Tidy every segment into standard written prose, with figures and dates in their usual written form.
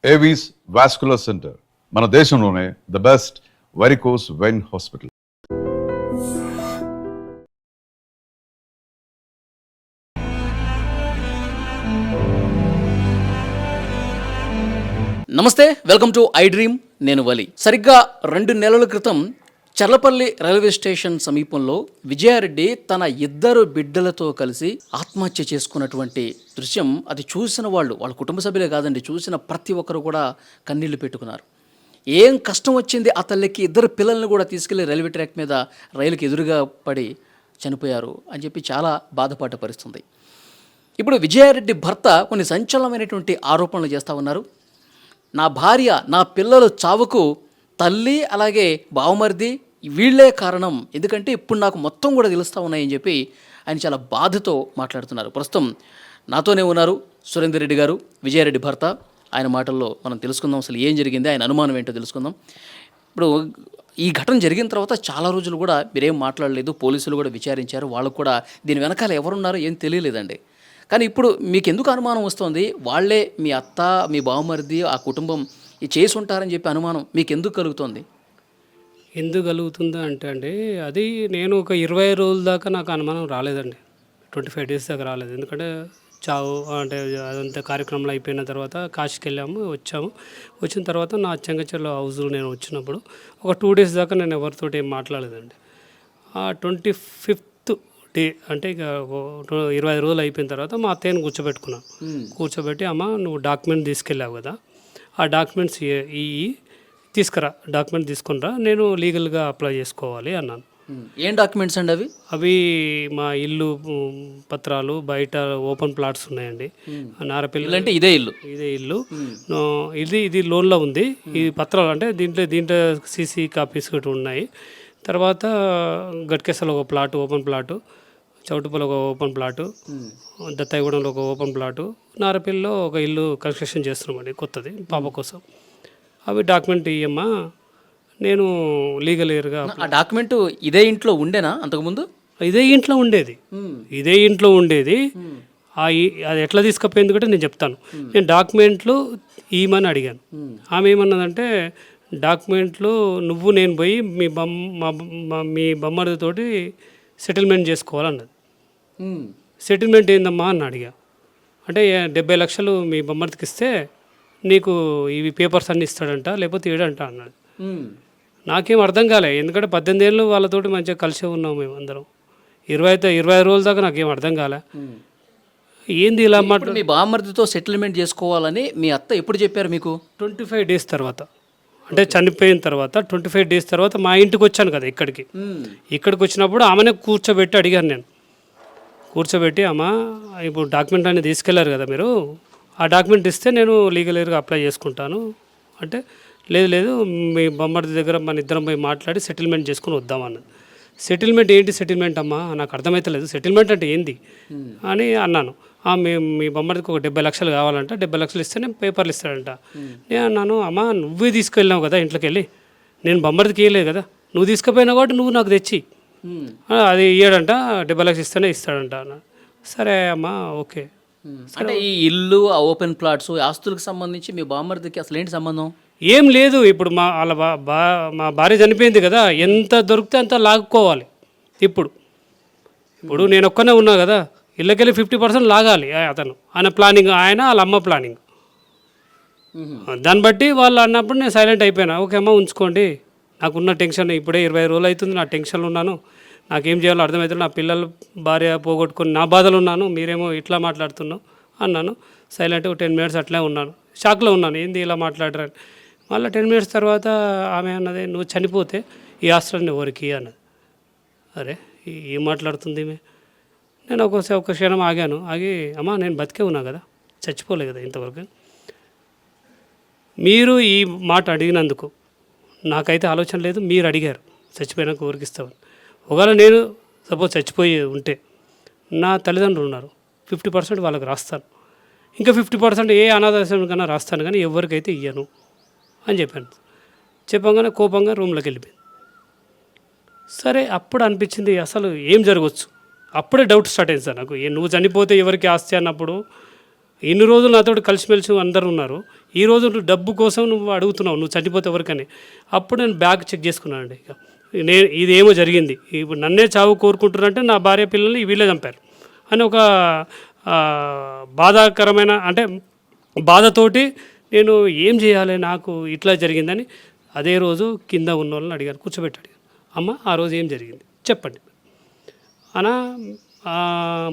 Avis vascular centre మన దేశంలోనే the best varicose vein hospital. నమస్తే, వెల్కమ్ టు ఐ డ్రీమ్. నేను వలి. సరిగ్గా 2 నెలల క్రితం చర్లపల్లి రైల్వే స్టేషన్ సమీపంలో విజయారెడ్డి తన 2 బిడ్డలతో కలిసి ఆత్మహత్య చేసుకున్నటువంటి దృశ్యం అది చూసిన వాళ్ళ కుటుంబ సభ్యులే కాదండి, చూసిన ప్రతి ఒక్కరు కూడా కన్నీళ్లు పెట్టుకున్నారు. ఏం కష్టం వచ్చింది ఆ తల్లికి, 2 పిల్లల్ని కూడా తీసుకెళ్లి రైల్వే ట్రాక్ మీద రైలుకి ఎదురుగా పడి చనిపోయారు అని చెప్పి చాలా బాధపడ్డ పరిస్థితుంది. ఇప్పుడు విజయారెడ్డి భర్త కొన్ని సంచలనమైనటువంటి ఆరోపణలు చేస్తూ ఉన్నారు. నా భార్య, నా పిల్లల చావుకు తల్లి అలాగే బావమరిది వీళ్లే కారణం, ఎందుకంటే ఇప్పుడు నాకు మొత్తం కూడా తెలుస్తూ ఉన్నాయని చెప్పి ఆయన చాలా బాధతో మాట్లాడుతున్నారు. ప్రస్తుతం నాతోనే ఉన్నారు సురేందర్ రెడ్డి గారు, విజయారెడ్డి భర్త. ఆయన మాటల్లో మనం తెలుసుకుందాం అసలు ఏం జరిగింది, ఆయన అనుమానం ఏంటో తెలుసుకుందాం. ఇప్పుడు ఈ ఘటన జరిగిన తర్వాత చాలా రోజులు కూడా మీరేం మాట్లాడలేదు, పోలీసులు కూడా విచారించారు, వాళ్ళకు కూడా దీని వెనకాల ఎవరున్నారో ఏం తెలియలేదండి. కానీ ఇప్పుడు మీకు ఎందుకు అనుమానం వస్తుంది? వాళ్ళే మీ అత్త, మీ బావమరిది, ఆ కుటుంబం చేసి ఉంటారని చెప్పి అనుమానం మీకు ఎందుకు కలుగుతుంది? ఎందుకు కలుగుతుందా అంటే అండి, అది నేను ఒక 20 రోజుల దాకా నాకు అనుమానం రాలేదండి. 25 డేస్ దాకా రాలేదు. ఎందుకంటే చావు అంటే అదంతా కార్యక్రమాలు అయిపోయిన తర్వాత కాశీకి వెళ్ళాము, వచ్చాము. వచ్చిన తర్వాత నా చెంగచెర్ల హౌస్లో నేను వచ్చినప్పుడు ఒక 2 డేస్ దాకా నేను ఎవరితోటి ఏం మాట్లాడలేదండి. ఆ 25th డే అంటే ఇక 25 రోజులు అయిపోయిన తర్వాత మా అత్తయ్యని కూర్చోబెట్టి, అమ్మ నువ్వు డాక్యుమెంట్ తీసుకెళ్ళావు కదా, ఆ డాక్యుమెంట్స్ తీసుకురా, డాక్యుమెంట్ తీసుకునిరా, నేను లీగల్గా అప్లై చేసుకోవాలి అన్నాను. ఏం డాక్యుమెంట్స్ అండి అవి? అవి మా ఇల్లు పత్రాలు, బయట ఓపెన్ ప్లాట్స్ ఉన్నాయండి. నారపల్లి అంటే ఇదే ఇల్లు ఇది లోన్లో ఉంది. ఈ పత్రాలు అంటే దీంట్లో సీసీ కాపీస్ కూడా ఉన్నాయి. తర్వాత గట్కేసలో ఒక ప్లాటు, ఓపెన్ ప్లాటు, చౌటుపల్లి ఒక ఓపెన్ ప్లాటు, దత్తాయిగూడెంలో ఒక ఓపెన్ ప్లాటు, నారపల్లిలో ఒక ఇల్లు కన్స్ట్రక్షన్ చేస్తున్నామండి కొత్తది పాప కోసం. అవి డాక్యుమెంట్ ఇయ్యమ్మా, నేను లీగల్ ఇయర్గా. ఆ డాక్యుమెంట్ ఇదే ఇంట్లో ఉండేనా అంతకుముందు? ఇదే ఇంట్లో ఉండేది. అది ఎట్లా తీసుకపోయింది కూడా నేను చెప్తాను. నేను డాక్యుమెంట్లు ఇవ్వమని అడిగాను. ఆమె ఏమన్నదంటే, డాక్యుమెంట్లు నువ్వు నేను పోయి మీ బొమ్మడితోటి సెటిల్మెంట్ చేసుకోవాలన్నది. సెటిల్మెంట్ ఏందమ్మా అని అడిగా. అంటే 70 లక్షలు మీ బొమ్మడికి ఇస్తే నీకు ఇవి పేపర్స్ అన్నీ ఇస్తాడంట, లేకపోతే ఏడంట అన్నాడు. నాకేం అర్థం కాలే, ఎందుకంటే 18 ఏళ్ళు వాళ్ళతోటి మంచిగా కలిసే ఉన్నాం మేము అందరం. 20 రోజుల దాకా నాకేం అర్థం కాలే. ఏంది ఇలా మాట. మీ బామ్మర్దితో సెటిల్మెంట్ చేసుకోవాలని మీ అత్త ఎప్పుడు చెప్పారు మీకు? 25 డేస్ తర్వాత, అంటే చనిపోయిన తర్వాత 25 డేస్ తర్వాత మా ఇంటికి వచ్చాను కదా ఇక్కడికి వచ్చినప్పుడు ఆమెనే కూర్చోబెట్టి అడిగాను నేను. కూర్చోబెట్టి, అమ్మ ఇప్పుడు డాక్యుమెంట్ అనేది తీసుకెళ్లారు కదా మీరు, ఆ డాక్యుమెంట్ ఇస్తే నేను లీగల్ ఎయిర్గా అప్లై చేసుకుంటాను అంటే, లేదు మీ బొమ్మడి దగ్గర మన ఇద్దరం పోయి మాట్లాడి సెటిల్మెంట్ చేసుకుని వద్దామన్నది. సెటిల్మెంట్ ఏంటి సెటిల్మెంట్ అమ్మా, నాకు అర్థమైతలేదు, సెటిల్మెంట్ అంటే ఏంది అని అన్నాను. మీ బొమ్మడికి ఒక 70 లక్షలు కావాలంట, 70 లక్షలు ఇస్తే నేను పేపర్లు ఇస్తాడంట. నేను అన్నాను, అమ్మ నువ్వే తీసుకెళ్ళినావు కదా ఇంట్లోకి వెళ్ళి, నేను బొమ్మడికి ఇవ్వలేదు కదా, నువ్వు తీసుకుపోయినావు కాబట్టి నువ్వు నాకు తెచ్చి అది ఇయ్యాడంట, 70 లక్షలు ఇస్తేనే ఇస్తాడంట అన్న. సరే అమ్మా, ఓకే. అంటే ఈ ఇల్లు, ఆ ఓపెన్ ప్లాట్స్, ఆస్తులకు సంబంధించి మీ బామ్మర్దికి అసలు ఏంటి సంబంధం? ఏం లేదు. ఇప్పుడు మా భార్య చనిపోయింది కదా, ఎంత దొరికితే అంత లాక్కోవాలి. ఇప్పుడు నేను ఒక్కనే ఉన్నా కదా, ఇళ్ళకెళ్ళి 50% లాగాలి ఆయన ప్లానింగ్, వాళ్ళ అమ్మ ప్లానింగ్. దాన్ని బట్టి వాళ్ళు అన్నప్పుడు నేను సైలెంట్ అయిపోయినా. ఓకే అమ్మ ఉంచుకోండి, నాకున్న టెన్షన్ ఇప్పుడే 20 రోజులు అవుతుంది, నా టెన్షన్లో ఉన్నాను, నాకేం చేయాలో అర్థమవుతుంది, నా పిల్లలు భార్య పోగొట్టుకొని నా బాధలు ఉన్నాను, మీరేమో ఇట్లా మాట్లాడుతున్నావు అన్నాను. సైలెంట్ 10 మినిట్స్ అట్లే ఉన్నాను, షాక్లో ఉన్నాను, ఏంది ఇలా మాట్లాడరని. మళ్ళీ 10 మినిట్స్ తర్వాత ఆమె అన్నది, నువ్వు చనిపోతే ఈ ఆస్ట్రాన్ని ఎవరికి అన్నది. అరే ఏం మాట్లాడుతుంది ఈమె. నేను ఒక క్షణం ఆగి, అమ్మ నేను బతికే ఉన్నా కదా, చచ్చిపోలే కదా ఇంతవరకు. మీరు ఈ మాట అడిగినందుకు నాకైతే ఆలోచన లేదు, మీరు అడిగారు చచ్చిపోయినాక ఊరికి ఇస్తామని. ఒకవేళ నేను సపోజ్ చచ్చిపోయి ఉంటే నా తల్లిదండ్రులు ఉన్నారు, 50% వాళ్ళకి రాస్తాను, ఇంకా 50% ఏ అనాథాశ్రమం కన్నా రాస్తాను, కానీ ఎవరికైతే ఇయ్యను అని చెప్పగానే కోపంగా రూమ్లోకి వెళ్ళిపోయింది. సరే అప్పుడు అనిపించింది అసలు ఏం జరగవచ్చు. అప్పుడే డౌట్ స్టార్ట్ అయింది సార్ నాకు. నువ్వు చనిపోతే ఎవరికి ఆస్తి అన్నప్పుడు ఇన్ని రోజులు నాతో కలిసిమెలిసి అందరూ ఉన్నారు, ఈరోజు నువ్వు డబ్బు కోసం నువ్వు అడుగుతున్నావు, నువ్వు చనిపోతే ఎవరికని. అప్పుడు నేను బ్యాగ్ చెక్ చేసుకున్నానండి. ఇక నేను ఇదేమో జరిగింది, ఇప్పుడు నన్నే చావు కోరుకుంటున్నారంటే నా భార్య పిల్లల్ని వీళ్ళే చంపారు అని ఒక బాధాకరమైన అంటే బాధతోటి నేను ఏం చేయాలి, నాకు ఇట్లా జరిగిందని అదే రోజు కింద ఉన్న వాళ్ళని అడిగాను, కూర్చోబెట్టి అడిగాను, అమ్మ ఆ రోజు ఏం జరిగింది చెప్పండి అనా.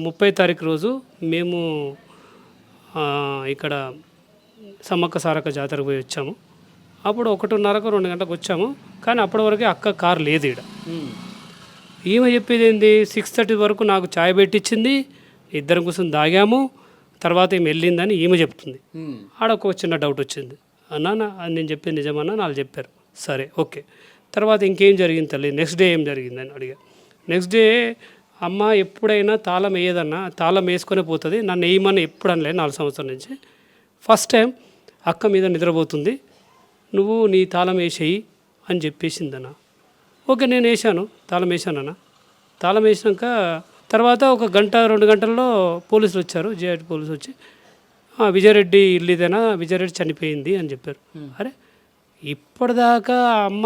30 తారీఖు రోజు మేము ఇక్కడ సమ్మక్క సారక్క జాతరకు పోయి వచ్చాము. అప్పుడు 1:30కు 2 గంటలకు వచ్చాము. కానీ అప్పటి వరకు అక్క కారు లేదు ఇక్కడ. ఈమె చెప్పేది ఏంది, 6:30 వరకు నాకు ఛాయ్ పెట్టించింది, ఇద్దరం కూర్చొని దాగాము, తర్వాత ఈమె వెళ్ళిందని ఈమె చెప్తుంది. ఆడ ఒక చిన్న డౌట్ వచ్చింది, అన్న నేను చెప్పేది నిజమన్నా, వాళ్ళు చెప్పారు. సరే ఓకే. తర్వాత ఇంకేం జరిగింది తల్లి, నెక్స్ట్ డే ఏం జరిగిందని అడిగా. నెక్స్ట్ డే అమ్మ ఎప్పుడైనా తాళం వేయదన్నా, తాళం వేసుకొని పోతుంది, నన్ను వేయమని ఎప్పుడు అనలేదు 4 సంవత్సరాల నుంచి. ఫస్ట్ టైం అక్క మీద నిద్రపోతుంది, నువ్వు నీ తాళం వేసేయి అని చెప్పేసిందన్న. ఓకే నేను వేసాను, తాళం వేసానన్న. తాళం వేసినాక తర్వాత 1 గంట 2 గంటల్లో పోలీసులు వచ్చారు, జిఐటి పోలీసులు వచ్చి విజయరెడ్డి ఇల్లు ఇదేనా, విజయరెడ్డి చనిపోయింది అని చెప్పారు. అరే ఇప్పటిదాకా అమ్మ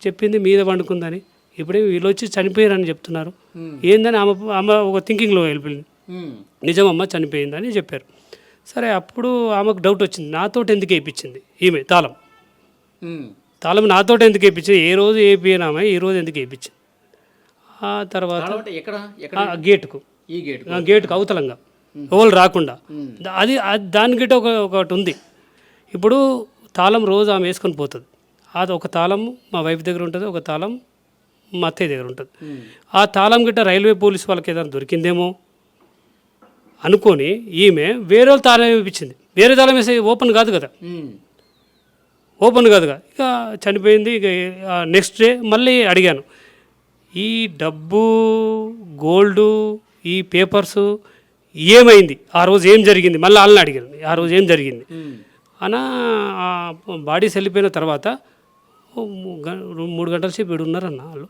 చెప్పింది మీద వండుకుందని, ఇప్పుడే వీళ్ళు వచ్చి చనిపోయారని చెప్తున్నారు ఏందని అమ్మ ఒక థింకింగ్లో వెళ్ళిపోయింది. నిజమమ్మ చనిపోయిందని చెప్పారు. సరే అప్పుడు ఆమెకు డౌట్ వచ్చింది, నాతోటి ఎందుకు వేయించింది ఈమె తాళం నాతోటి ఎందుకు వేయించింది, ఏ రోజు వేపియను ఆమె, ఈ రోజు ఎందుకు వేయించింది. ఆ తర్వాత గేటుకు గేటుకు అవతలంగా ఎవరు రాకుండా అది దాని గిట్ట ఒకటి ఉంది. ఇప్పుడు తాళం రోజు ఆమె వేసుకొని పోతుంది, అది ఒక తాళం మా వైఫ్ దగ్గర ఉంటుంది, ఒక తాళం మా అత్తయ్య దగ్గర ఉంటుంది. ఆ తాళం గిట్ట రైల్వే పోలీస్ వాళ్ళకి ఏదైనా దొరికిందేమో అనుకొని ఈమె వేరే వాళ్ళు తాళం వేయించింది. వేరే తాళం వేసే ఓపెన్ కాదు కదా, ఓపెన్ కాదుగా. ఇక చనిపోయింది. ఇక నెక్స్ట్ డే మళ్ళీ అడిగాను, ఈ డబ్బు గోల్డు ఈ పేపర్సు ఏమైంది, ఆ రోజు ఏం జరిగింది, మళ్ళీ వాళ్ళని అడిగాను ఆ రోజు ఏం జరిగింది అనా. బాడీస్ వెళ్ళిపోయిన తర్వాత 3 గంటల సేపు వీడు ఉన్నారన్న. వాళ్ళు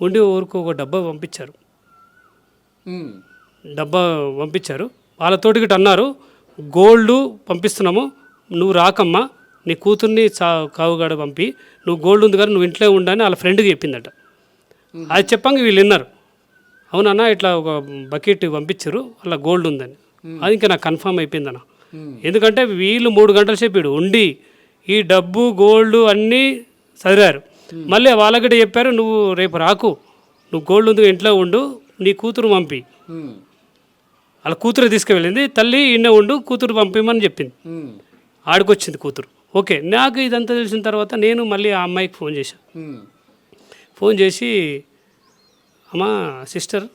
ఉండి ఊరికి ఒక డబ్బా పంపించారు, వాళ్ళతోటి గిట్ట అన్నారు, గోల్డ్ పంపిస్తున్నాము, నువ్వు రాకమ్మా, నీ కూతుర్ని కావుగాడ పంపి, నువ్వు గోల్డ్ ఉంది కానీ నువ్వు ఇంట్లో ఉండని వాళ్ళ ఫ్రెండ్కి చెప్పిందట. అది చెప్పంగా వీళ్ళు విన్నారు, అవునన్నా ఇట్లా ఒక బకెట్ పంపించారు అలా గోల్డ్ ఉందని. అది ఇంకా నాకు కన్ఫామ్ అయిపోయిందన్న. ఎందుకంటే వీళ్ళు 3 గంటల సేపు ఉండి ఈ డబ్బు గోల్డ్ అన్నీ చదివారు. మళ్ళీ వాళ్ళకిట చెప్పారు, నువ్వు రేపు రాకు, నువ్వు గోల్డ్ ఉంది ఇంట్లో ఉండు, నీ కూతురు పంపి. వాళ్ళ కూతురు తీసుకువెళ్ళింది, తల్లి ఇన్నే ఉండు, కూతురు పంపిమని చెప్పింది. ఆడికొచ్చింది కూతురు. ఓకే, నాకు ఇదంతా తెలిసిన తర్వాత నేను మళ్ళీ ఆ అమ్మాయికి ఫోన్ చేసి అమ్మా సిస్టర్,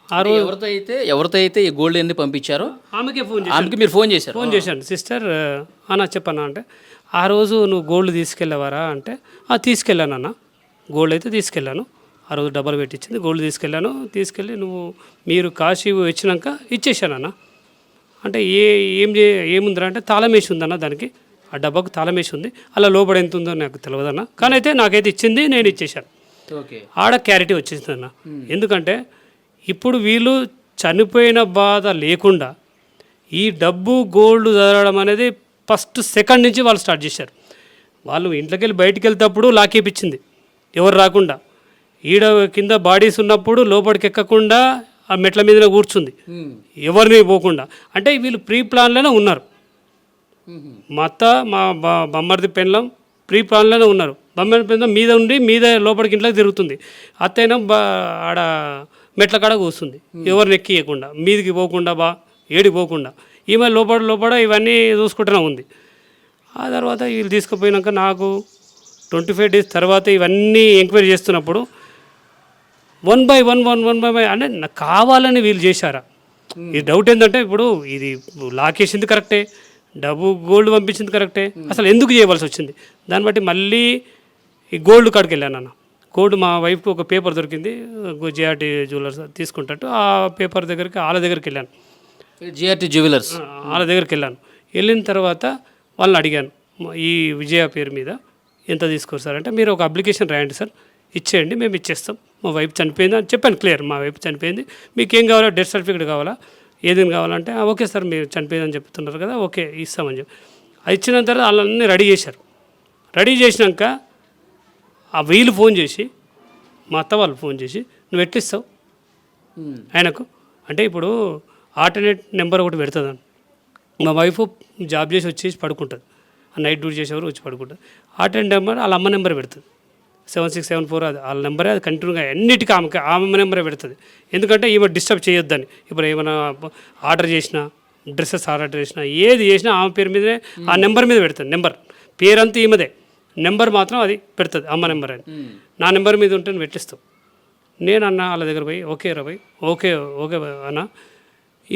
ఆ రోజు ఎవరితో అయితే ఈ గోల్డ్ ఎన్ని పంపించారో ఆమెకి మీరు ఫోన్ చేశాను. సిస్టర్ అన్న చెప్పన్నా అంటే, ఆ రోజు నువ్వు గోల్డ్ తీసుకెళ్ళావారా అంటే, తీసుకెళ్ళానన్న, గోల్డ్ అయితే తీసుకెళ్ళాను, ఆ రోజు డబ్బులు పెట్టించింది, గోల్డ్ తీసుకెళ్ళి మీరు కాశీ వచ్చినాక ఇచ్చేసానన్న. అంటే ఏముందిరా అంటే తాళం వేసి ఉందన్న, దానికి ఆ డబ్బాకు తాళం వేసి ఉంది, అలా లోపల ఎంత ఉందో నాకు తెలియదన్న, కానీ అయితే నాకైతే ఇచ్చింది, నేను ఇచ్చేసాను. ఆడ క్లారిటీ వచ్చేసిందన్న. ఎందుకంటే ఇప్పుడు వీళ్ళు చనిపోయిన బాధ లేకుండా ఈ డబ్బు గోల్డ్ చదవడం అనేది ఫస్ట్ సెకండ్ నుంచి వాళ్ళు స్టార్ట్ చేశారు. వాళ్ళు ఇంట్లోకి వెళ్ళి బయటికి వెళ్తేప్పుడు లాకేపించింది, ఎవరు రాకుండా. ఈడ కింద బాడీస్ ఉన్నప్పుడు లోపలికి ఎక్కకుండా ఆ మెట్ల మీదనే కూర్చుంది, ఎవరిని పోకుండా. అంటే వీళ్ళు ప్రీ ప్లాన్లోనే ఉన్నారు. మా అత్త మా బొమ్మర్ది పెళ్ళం ప్రీ ప్లాన్లోనే ఉన్నారు. బొమ్మర్ది పెళ్ళం మీద ఉండి మీద లోపలికి ఇంట్లోకి తిరుగుతుంది, అత్తైనా ఆడ మెట్ల కాడ కూర్చుంది, ఎవరిని ఎక్కియకుండా, మీదికి పోకుండా ఏడికి పోకుండా. ఈమె లోపల ఇవన్నీ చూసుకుంటూనే ఉంది. ఆ తర్వాత వీళ్ళు తీసుకుపోయినాక నాకు 25 డేస్ తర్వాత ఇవన్నీ ఎంక్వైరీ చేస్తున్నప్పుడు 1 by 1 అంటే నాకు కావాలని వీళ్ళు చేశారా? ఈ డౌట్ ఏంటంటే, ఇప్పుడు ఇది లాకేసింది కరెక్టే, డబ్బు గోల్డ్ పంపించింది కరెక్టే, అసలు ఎందుకు చేయవలసి వచ్చింది? దాన్ని బట్టి మళ్ళీ ఈ గోల్డ్ కాడికి వెళ్ళాను అన్న. గోల్డ్ మా వైఫ్కి ఒక పేపర్ దొరికింది, జిఆర్టీ జ్యువెలర్స్ తీసుకుంటట్టు, ఆ పేపర్ దగ్గరికి వాళ్ళ దగ్గరికి వెళ్ళాను, జిఆర్టీ జ్యువెలర్స్ వాళ్ళ దగ్గరికి వెళ్ళిన తర్వాత వాళ్ళని అడిగాను, ఈ విజయ పేరు మీద ఎంత తీసుకొస్తారంటే, మీరు ఒక అప్లికేషన్ రాయండి సార్, ఇచ్చేయండి, మేము ఇచ్చేస్తాం, మా వైఫ్ చనిపోయింది అని చెప్పాను క్లియర్. మా వైఫ్ చనిపోయింది, మీకు ఏం కావాలా, డెత్ సర్టిఫికేట్ కావాలా, ఏదైనా కావాలంటే ఓకే సార్ మీరు చనిపోయిందని చెప్తున్నారు కదా ఓకే ఇస్తామని చెప్పి అది ఇచ్చిన తర్వాత వాళ్ళన్నీ రెడీ చేశారు. రెడీ చేసినాక ఆ వీళ్ళు ఫోన్ చేసి మా అత్త వాళ్ళు ఫోన్ చేసి నువ్వు ఎట్లిస్తావు ఆయనకు అంటే ఇప్పుడు ఆల్టర్నేట్ నెంబర్ ఒకటి పెడుతుందని మా వైఫ్ జాబ్ చేసి వచ్చేసి పడుకుంటుంది నైట్ డ్యూటీ చేసేవారు వచ్చి పడుకుంటుంది ఆల్టర్నేట్ నెంబర్ వాళ్ళ అమ్మ నెంబర్ పెడుతుంది 7674 అది వాళ్ళ నెంబరే అది కంటిన్యూగా అన్నిటికీ ఆమె నెంబరే పెడుతుంది ఎందుకంటే ఈమె డిస్టర్బ్ చేయొద్దని ఇప్పుడు ఏమైనా ఆర్డర్ చేసినా డ్రెస్సెస్ ఆర్డర్ చేసినా ఏది చేసినా ఆమె పేరు మీదనే ఆ నెంబర్ మీద పెడుతుంది నెంబర్ పేరంతా ఈమెదే నెంబర్ మాత్రం అది పెడుతుంది అమ్మ నెంబర్ అని నా నెంబర్ మీద ఉంటే నువ్వు ఎట్లిస్తావు నేను అన్న వాళ్ళ దగ్గర పోయి ఓకే రా పోయి ఓకే ఓకే అన్న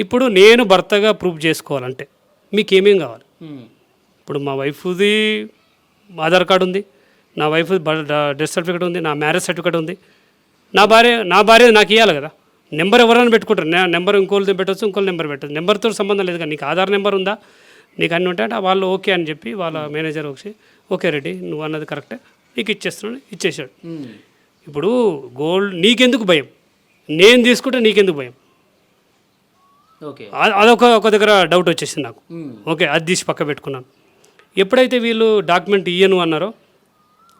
ఇప్పుడు నేను భర్తగా ప్రూఫ్ చేసుకోవాలంటే మీకు ఏమేం కావాలి ఇప్పుడు మా వైఫ్ది ఆధార్ కార్డు ఉంది నా వైఫ్ డెత్ సర్టిఫికేట్ ఉంది నా మ్యారేజ్ సర్టిఫికేట్ ఉంది నా భార్య నాకు ఇవ్వాలి కదా నెంబర్ ఎవరైనా పెట్టుకుంటారు నెంబర్ ఇంకోళ్ళది పెట్టచ్చు ఇంకోళ్ళ నెంబర్ పెట్టచ్చు నెంబర్తో సంబంధం లేదు కదా నీకు ఆధార్ నెంబర్ ఉందా నీకు అన్నీ ఉంటాయంటే వాళ్ళు ఓకే అని చెప్పి వాళ్ళ మేనేజర్ వచ్చి ఓకే రెడీ నువ్వు అన్నది కరెక్టే నీకు ఇచ్చేస్తున్నాడు ఇచ్చేసాడు. ఇప్పుడు గోల్డ్ నీకెందుకు భయం నేను తీసుకుంటే నీకెందుకు భయం ఓకే ఒక దగ్గర డౌట్ వచ్చేసింది నాకు ఓకే అది తీసి పక్క పెట్టుకున్నాను. ఎప్పుడైతే వీళ్ళు డాక్యుమెంట్ ఇయ్యను అన్నారో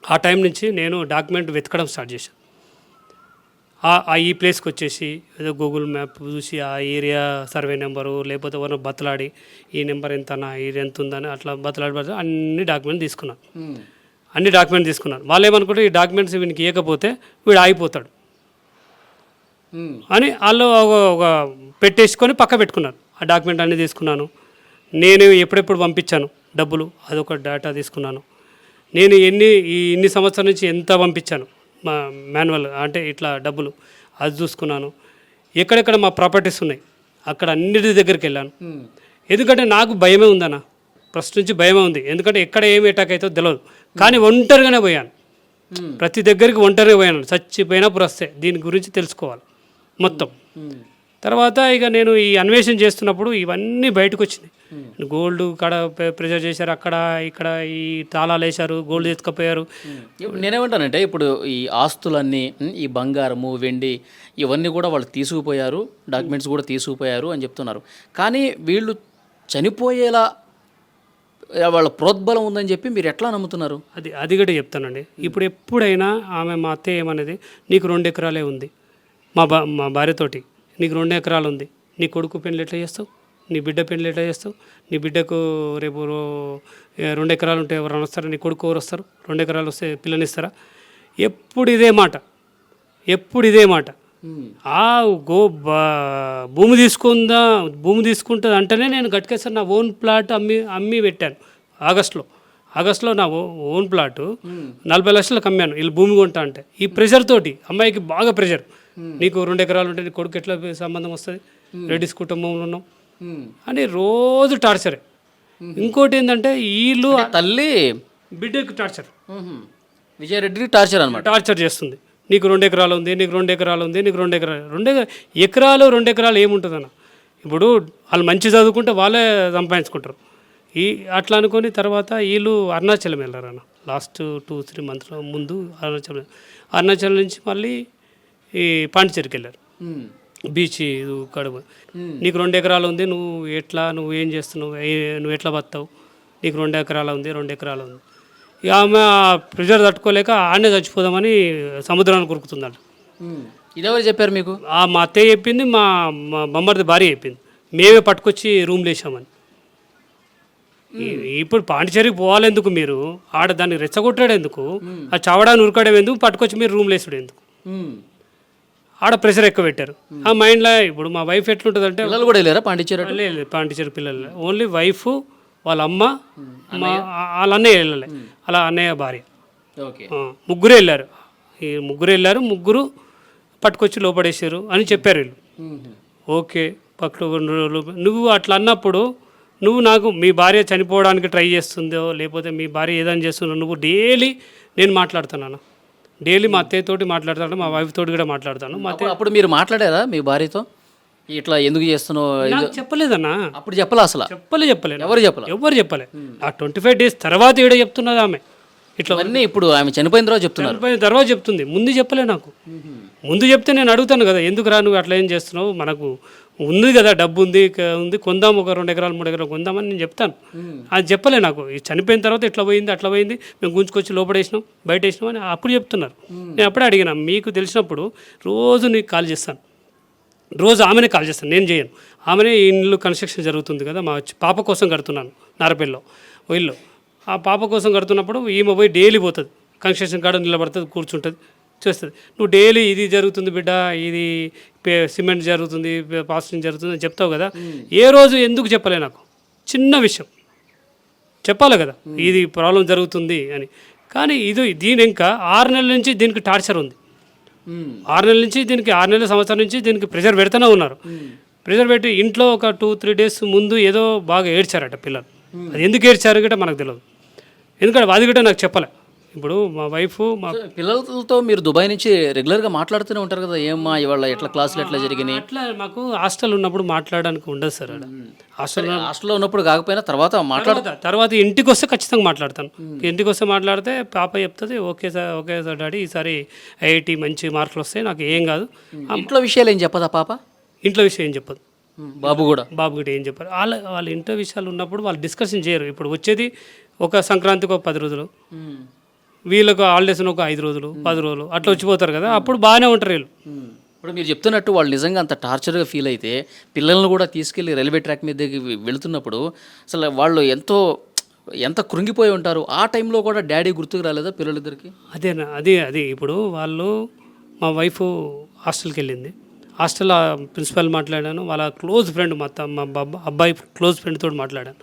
ఆ టైం నుంచి నేను డాక్యుమెంట్ వెతకడం స్టార్ట్ చేశాను. ఈ ప్లేస్కి వచ్చేసి ఏదో గూగుల్ మ్యాప్ చూసి ఆ ఏరియా సర్వే నెంబరు లేకపోతే ఎవరైనా బతలాడి ఈ నెంబర్ ఎంతనా ఇది ఎంత ఉందని అట్లా బతలాడి అన్ని డాక్యుమెంట్ తీసుకున్నాను. వాళ్ళు ఏమనుకుంటే ఈ డాక్యుమెంట్స్ వీనికి ఇవ్వకపోతే వీడు ఆగిపోతాడు అని వాళ్ళు ఒక పెట్టేసుకొని పక్క పెట్టుకున్నారు. ఆ డాక్యుమెంట్ అన్నీ తీసుకున్నాను. నేను ఎప్పుడెప్పుడు పంపించాను డబ్బులు అదొక డేటా తీసుకున్నాను. నేను ఇన్ని సంవత్సరాల నుంచి ఎంత పంపించాను మా మాన్యువల్ అంటే ఇట్లా డబ్బులు అది చూసుకున్నాను. ఎక్కడెక్కడ మా ప్రాపర్టీస్ ఉన్నాయి అక్కడ అన్నిటి దగ్గరికి వెళ్ళాను. ఎందుకంటే నాకు భయమే ఉందన్న ఫస్ట్ నుంచి భయమే ఉంది. ఎందుకంటే ఎక్కడ ఏమి అటాక్ అవుతుందో తెలియదు. కానీ ఒంటరిగానే పోయాను ప్రతి దగ్గరికి ఒంటరిగా పోయాను. చచ్చిపోయినప్పుడు వస్తే దీని గురించి తెలుసుకోవాలి మొత్తం. తర్వాత ఇక నేను ఈ అన్వేషణ చేస్తున్నప్పుడు ఇవన్నీ బయటకు వచ్చింది. గోల్డ్ కాడ ప్రెజర్ చేశారు అక్కడ ఇక్కడ ఈ తాళాలు వేశారు గోల్డ్ ఎత్తుకపోయారు. ఇప్పుడు నేనేమంటానంటే ఇప్పుడు ఈ ఆస్తులన్నీ ఈ బంగారము వెండి ఇవన్నీ కూడా వాళ్ళు తీసుకుపోయారు డాక్యుమెంట్స్ కూడా తీసుకుపోయారు అని చెప్తున్నారు. కానీ వీళ్ళు చనిపోయేలా వాళ్ళ ప్రోద్బలం ఉందని చెప్పి మీరు ఎట్లా నమ్ముతున్నారు? అది కూడా చెప్తానండి. ఇప్పుడు ఎప్పుడైనా మా అత్తయ్య ఏమనేది నీకు 2 ఎకరాలే ఉంది మా భార్యతోటి నీకు 2 ఎకరాలు ఉంది నీ కొడుకు పెళ్ళి ఎట్లా చేస్తావు నీ బిడ్డ పెళ్ళి ఎట్లా చేస్తావు నీ బిడ్డకు రేపు 2 ఎకరాలు ఉంటే ఎవరైనా వస్తారా నీ కొడుకు ఎవరు వస్తారు 2 ఎకరాలు వస్తే పిల్లనిస్తారా ఎప్పుడు ఇదే మాట ఆ భూమి తీసుకుంటుంది అంటేనే నేను గట్కేసారి నా ఓన్ ప్లాట్ అమ్మి పెట్టాను. ఆగస్టులో నా ఓన్ ప్లాట్ 40 లక్షలకు అమ్మాను వీళ్ళు భూమి కొంటా అంటే. ఈ ప్రెషర్ తోటి అమ్మాయికి బాగా ప్రెషర్ నీకు 2 ఎకరాలు ఉంటే నీ కొడుకు ఎట్లా సంబంధం వస్తుంది రెడ్డిస్ కుటుంబంలో ఉన్నాం అని రోజు టార్చరే. ఇంకోటి ఏంటంటే వీళ్ళు తల్లి బిడ్డకి టార్చర్ విజయారెడ్డికి టార్చర్ అనమాట టార్చర్ చేస్తుంది. నీకు 2 ఎకరాలు ఉంది నీకు 2 ఎకరాలు ఉంది నీకు 2 ఎకరాలు 2 ఎకరాలు ఏముంటుందన్న. ఇప్పుడు వాళ్ళు మంచి చదువుకుంటే వాళ్ళే సంపాదించుకుంటారు. అట్లా అనుకొని తర్వాత వీళ్ళు అరుణాచలం వెళ్ళారన్న లాస్ట్ 2-3 మంత్స్ ముందు అరుణాచలం నుంచి మళ్ళీ ఈ పాండిచేరికి వెళ్ళారు బీచ్ కడుపు. నీకు 2 ఎకరాలు ఉంది నువ్వు ఏం చేస్తున్నావు నువ్వు ఎట్లా బతావు నీకు 2 ఎకరాలు ఉంది 2 ఎకరాలు ఉంది. ఇక ఆమె ప్రెషర్ తట్టుకోలేక ఆడనే చచ్చిపోదామని సముద్రాన్ని కొరుకుతుందంట. ఇదెవరు చెప్పారు మీకు? మా అత్తయ్య చెప్పింది మా బొమ్మర్ది భార్య చెప్పింది. మేమే పట్టుకొచ్చి రూమ్లో వేసామని. ఇప్పుడు పాండిచేరికి పోవాలెందుకు మీరు ఆడ దాన్ని రెచ్చగొట్టాడు ఎందుకు ఆ చావడాన్ని ఉరకడం ఎందుకు పట్టుకొచ్చి మీరు రూమ్లో వేసాడు ఎందుకు ఆడ ప్రెషర్ ఎక్కువ పెట్టారు ఆ మైండ్లో. ఇప్పుడు మా వైఫ్ ఎట్లుంటుంది అంటే పిల్లలు కూడా వెళ్ళారా పాండిచేరి? లేదు పాండిచేరి పిల్లలు ఓన్లీ వైఫ్ వాళ్ళ అమ్మ వాళ్ళ అన్నయ్య వెళ్ళలే అలా అన్నయ్య భార్య ముగ్గురే వెళ్ళారు. ఈ ముగ్గురు పట్టుకొచ్చి లోపడేసారు అని చెప్పారు వీళ్ళు. ఓకే పక్కన 2 రోజులు నువ్వు అట్లా అన్నప్పుడు నువ్వు నాకు మీ భార్య చనిపోవడానికి ట్రై చేస్తుందో లేకపోతే మీ భార్య ఏదైనా చేస్తుందో నువ్వు డైలీ నేను మాట్లాడుతున్నాను డైలీ మా అత్తయ్యతోటి మాట్లాడతాను మా వైఫ్ తోటి కూడా మాట్లాడతాను. మా అత్తయ్య అప్పుడు మీరు మాట్లాడారా మీ భార్యతో ఇట్లా ఎందుకు చేస్తున్నావు? చెప్పలేదన్నా అప్పుడు చెప్పలే అసలు చెప్పలేదు ఎవరు చెప్పలే. ఆ 25 డేస్ తర్వాత ఈడ చెప్తున్నది ఆమె ఇట్లా అన్నీ. ఇప్పుడు ఆమె చనిపోయిన తర్వాత చెప్తుంది. ముందు చెప్పలే నాకు. ముందు చెప్తే నేను అడుగుతాను కదా ఎందుకు రా నువ్వు అట్లా ఏం చేస్తున్నావు మనకు ఉంది కదా, డబ్బు ఉంది ఉంది, కొందాం, ఒక 2 ఎకరాలు 3 ఎకరాలు కొందామని నేను చెప్తాను. అది చెప్పలే నాకు. ఈ చనిపోయిన తర్వాత ఇట్లా పోయింది అట్లా పోయింది, మేము గుంజుకొచ్చి లోపడేసినాం బయట వేసినాం అని అప్పుడు చెప్తున్నారు. నేను అప్పుడే అడిగినా, మీకు తెలిసినప్పుడు రోజు నీకు కాల్ చేస్తాను, రోజు ఆమెనే కాల్ చేస్తాను, నేను చేయను. ఆమెనే ఇల్లు కన్స్ట్రక్షన్ జరుగుతుంది కదా, మా పాప కోసం కడుతున్నాను నారపల్లిలో ఇల్లు. ఆ పాప కోసం కడుతున్నప్పుడు ఈమె పోయి డైలీ పోతుంది, కన్స్ట్రక్షన్ కాడ నిలబడుతుంది, కూర్చుంటుంది, చేస్తుంది. నువ్వు డైలీ ఇది జరుగుతుంది బిడ్డ, ఇది సిమెంట్ జరుగుతుంది, ప్లాస్టరింగ్ జరుగుతుంది అని చెప్తావు కదా, ఏ రోజు ఎందుకు చెప్పలే నాకు? చిన్న విషయం చెప్పాలి కదా, ఇది ప్రాబ్లం జరుగుతుంది అని. కానీ దీని ఇంకా 6 నెలల నుంచి దీనికి టార్చర్ ఉంది. 6 నెలల నుంచి దీనికి, 6 నెలల సంవత్సరం నుంచి దీనికి ప్రెషర్ పెడుతూనే ఉన్నారు. ప్రెషర్ పెట్టి ఇంట్లో ఒక 2-3 డేస్ ముందు ఏదో బాగా ఏడ్చారట పిల్లలు. అది ఎందుకు ఏడ్చారు గట్రా మనకు తెలియదు, ఎందుకంటే అది గట్రా నాకు చెప్పలే. ఇప్పుడు మా వైఫ్ మా పిల్లలతో మీరు దుబాయ్ నుంచి రెగ్యులర్గా మాట్లాడుతూనే ఉంటారు కదా, ఏమ్మా ఇవాళ ఎట్లా క్లాసులు ఎట్లా జరిగినాయి? అట్లా మాకు హాస్టల్ ఉన్నప్పుడు మాట్లాడడానికి ఉండదు సార్. హాస్టల్లో ఉన్నప్పుడు కాకపోయినా తర్వాత ఇంటికి వస్తే ఖచ్చితంగా మాట్లాడతాను. ఇంటికి వస్తే మాట్లాడితే పాప చెప్తుంది, ఓకే సార్ డాడీ, ఈసారి ఐఐటి మంచి మార్కులు వస్తాయి, నాకు ఏం కాదు. ఇంట్లో విషయాలు ఏం చెప్పదా పాప? ఇంట్లో విషయం ఏం చెప్పదు. బాబు కూడా ఏం చెప్పారు. వాళ్ళ ఇంట్లో విషయాలు ఉన్నప్పుడు వాళ్ళు డిస్కషన్ చేయరు. ఇప్పుడు వచ్చేది ఒక సంక్రాంతికి ఒక 10 రోజులు, వీళ్ళకు హాలిడేస్ ఒక 5 రోజులు 10 రోజులు అట్లా వచ్చిపోతారు కదా, అప్పుడు బాగానే ఉంటారు వీళ్ళు. ఇప్పుడు మీరు చెప్తున్నట్టు వాళ్ళు నిజంగా అంత టార్చర్గా ఫీల్ అయితే పిల్లల్ని కూడా తీసుకెళ్ళి రైల్వే ట్రాక్ మీద వెళుతున్నప్పుడు అసలు వాళ్ళు ఎంత కృంగిపోయి ఉంటారు. ఆ టైంలో కూడా డాడీ గుర్తుకు రాలేదా పిల్లలిద్దరికి? అది ఇప్పుడు వాళ్ళు, మా వైఫ్ హాస్టల్కి వెళ్ళింది. హాస్టల్ ప్రిన్సిపల్ మాట్లాడాను, వాళ్ళ క్లోజ్ ఫ్రెండ్ మా అబ్బాయి క్లోజ్ ఫ్రెండ్ తోటి మాట్లాడాను.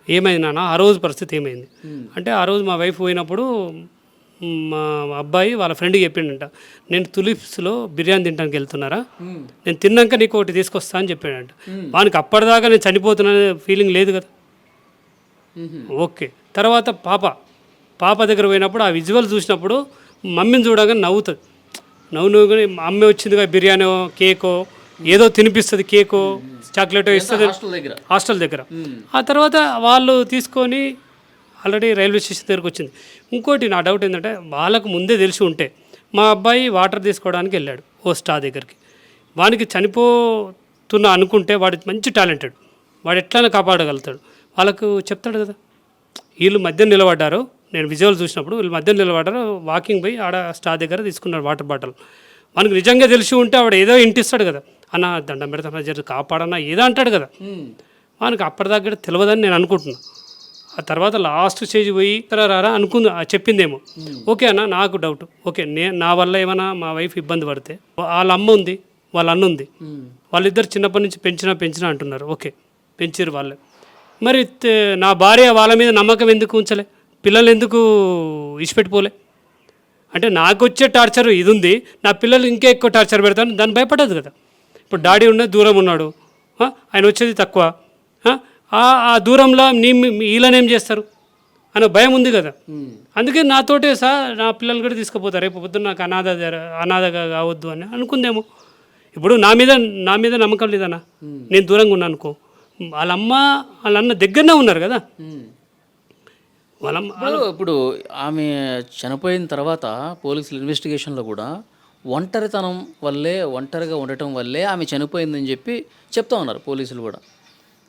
ఏమైంది నాన్న ఆ రోజు పరిస్థితి ఏమైంది అంటే, ఆ రోజు మా వైఫ్ పోయినప్పుడు మా అబ్బాయి వాళ్ళ ఫ్రెండ్కి చెప్పిండంట, నేను తులిప్స్లో బిర్యానీ తినడానికి వెళ్తున్నారా, నేను తిన్నాక నీకు ఒకటి తీసుకొస్తా అని చెప్పాడంట. వానికి అప్పటిదాకా నేను చనిపోతున్నా ఫీలింగ్ లేదు కదా. ఓకే, తర్వాత పాప దగ్గర పోయినప్పుడు ఆ విజువల్ చూసినప్పుడు మమ్మీని చూడగానే నవ్వుతుంది. నవ్వుగానే అమ్మ వచ్చిందిగా బిర్యానో కేకో ఏదో తినిపిస్తుంది, కేకో చాక్లెటో ఇస్తుంది హాస్టల్ దగ్గర. ఆ తర్వాత వాళ్ళు తీసుకొని ఆల్రెడీ రైల్వే స్టేషన్ దగ్గరకు వచ్చింది. ఇంకోటి నా డౌట్ ఏంటంటే, వాళ్ళకు ముందే తెలిసి ఉంటే మా అబ్బాయి వాటర్ తీసుకోవడానికి వెళ్ళాడు ఓ స్టా దగ్గరికి. వానికి చనిపోతున్నా అనుకుంటే వాడు మంచి టాలెంటెడ్, వాడు ఎట్లైనా కాపాడగలుగుతాడు. వాళ్ళకు చెప్తాడు కదా, వీళ్ళు మధ్య నిలబడ్డారు, నేను విజువల్ చూసినప్పుడు వీళ్ళు మధ్య నిలబడ్డారు, వాకింగ్ పోయి ఆడ స్టా దగ్గర తీసుకున్నాడు వాటర్ బాటిల్. మనకు నిజంగా తెలిసి ఉంటే ఆవిడ ఏదో ఇంటిస్తాడు కదా, అన్న దండం పెడతాను జర కాపాడన్నా ఏదో అంటాడు కదా. మనకు అప్పటిదాకా తెలియదని నేను అనుకుంటున్నాను. ఆ తర్వాత లాస్ట్ స్టేజ్ పోయి రారా చెప్పిందేమో. ఓకే అన్న, నాకు డౌట్, ఓకే నా వల్ల ఏమైనా మా వైఫ్ ఇబ్బంది పడితే, వాళ్ళ అమ్మ ఉంది వాళ్ళ అన్న ఉంది, వాళ్ళిద్దరు చిన్నప్పటి నుంచి పెంచినా అంటున్నారు. ఓకే, పెంచారు వాళ్ళే. మరి నా భార్య వాళ్ళ మీద నమ్మకం ఎందుకు ఉంచలే, పిల్లలు ఎందుకు ఇచ్చిపెట్టిపోలే? అంటే నాకు వచ్చే టార్చర్ ఇది ఉంది, నా పిల్లలు ఇంకా ఎక్కువ టార్చర్ పెడతాను, దాన్ని భయపడదు కదా. ఇప్పుడు డాడీ ఉన్నది దూరం ఉన్నాడు, ఆయన వచ్చేది తక్కువ, ఆ దూరంలో వీళ్ళనేం చేస్తారు అనే భయం ఉంది కదా. అందుకే నాతోటే నా పిల్లలు కూడా తీసుకుపోతారు, రేపు పొద్దున్న నాకు అనాథగా కావద్దు అని అనుకుందేమో. ఇప్పుడు నా మీద నమ్మకం లేదన్నా, నేను దూరంగా ఉన్నాను అనుకో, వాళ్ళ అన్న దగ్గరనే ఉన్నారు కదా. ఇప్పుడు ఆమె చనిపోయిన తర్వాత పోలీసుల ఇన్వెస్టిగేషన్లో కూడా ఒంటరిగా ఉండటం వల్లే ఆమె చనిపోయిందని చెప్పి చెప్తా ఉన్నారు పోలీసులు కూడా.